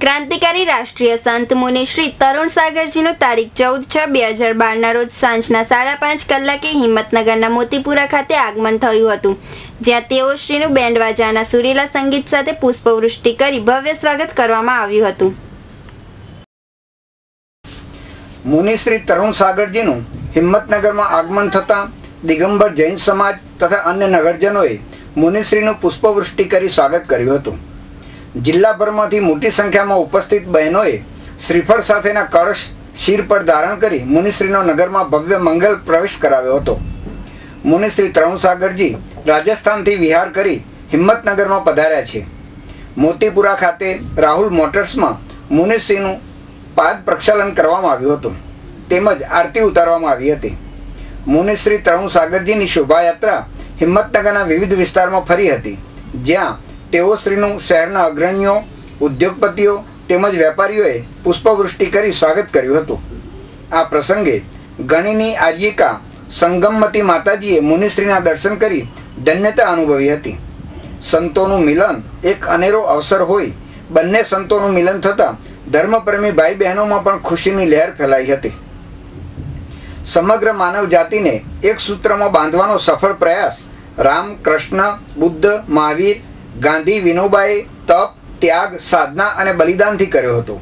ક્રાંતિકારી રાષ્ટ્રીય સંત મુનિ શ્રી તરુણ સાગરજીનું તારીખ 14/6/2012 રોજ સાંજના 5:30 કલાકે હિંમતનગરના મોતીપુરા ખાતે આગમન થયું હતું, જ્યાં તેઓ શ્રીનું બેન્ડ વાજાના સુરીલા સંગીત સાથે પુષ્પવૃષ્ટિ કરી ભવ્ય સ્વાગત કરવામાં આવ્યું હતું. મુનિ શ્રી તરુણ સાગરજીનું હિંમતનગરમાં આગમન થતાં દિગંબર જૈન સમાજ તથા અન્ય નગરજનોએ મુનિશ્રીનું પુષ્પવૃષ્ટિ કરી સ્વાગત કર્યું હતું. જિલ્લાભરમાંથી મોટી સંખ્યામાં ઉપસ્થિત બહેનોએ શ્રીફળ સાથેના કળશ શિર પર ધારણ કરી મુનિશ્રીનો નગરમાં ભવ્ય મંગલ પ્રવેશ કરાવ્યો હતો. મુનિશ્રી તરુણ સાગરજી રાજસ્થાનથી વિહાર કરી હિંમતનગરમાં પધાર્યા છે. મોતીપુરા ખાતે રાહુલ મોટર્સમાં મુનિશ્રીનું પાદ પ્રક્ષાલન કરવામાં આવ્યું હતું તેમજ આરતી ઉતારવામાં આવી હતી. મુનિશ્રી તરુણ સાગરજીની શોભાયાત્રા હિંમતનગરના વિવિધ વિસ્તારમાં ફરી હતી, જ્યાં તેઓ શ્રીનું શહેરના અગ્રણીઓ, ઉદ્યોગપતિઓ તેમજ વેપારીઓએ પુષ્પવૃષ્ટિ કરી સ્વાગત કર્યું હતું. આ પ્રસંગે ગણીની આર્યિકા સંગમમતી માતાજીએ મુનિશ્રીના દર્શન કરી ધન્યતા અનુભવી હતી. સંતોનું મિલન એક અનેરો અવસર હોય બંને સંતોનું મિલન થતાં ધર્મપ્રેમી ભાઈ બહેનોમાં પણ ખુશીની લહેર ફેલાઈ હતી. સમગ્ર માનવ જાતિને એક સૂત્રમાં બાંધવાનો સફળ પ્રયાસ રામ, કૃષ્ણ, બુદ્ધ, મહાવીર, ગાંધી, વિનોબાએ તપ, ત્યાગ, સાધના અને બલિદાનથી કર્યો હતો.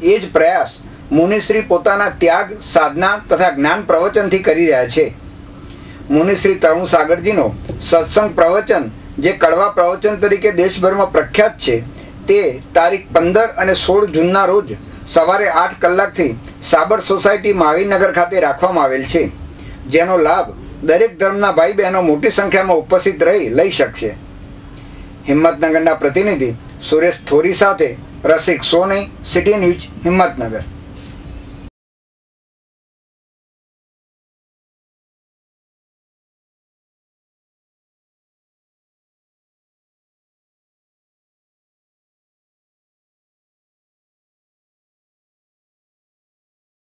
એ જ પ્રયાસ મુનિશ્રી પોતાના ત્યાગ, સાધના તથા જ્ઞાન પ્રવચનથી કરી રહ્યા છે. મુનિશ્રી તરુણ સાગરજીનો સત્સંગ પ્રવચન, જે કડવા પ્રવચન તરીકે દેશભરમાં પ્રખ્યાત છે, તે તારીખ 15 અને 16 જૂનના રોજ સવારે 8 કલાકથી સાબર સોસાયટી મહાવીરનગર ખાતે રાખવામાં આવેલ છે, જેનો લાભ દરેક ધર્મના ભાઈ બહેનો મોટી સંખ્યામાં ઉપસ્થિત રહી લઈ શકશે. હિંમતનગરના પ્રતિનિધિ સુરેશ થોરી સાથે રસિક સોની, સિટી ન્યૂઝ, હિંમતનગર.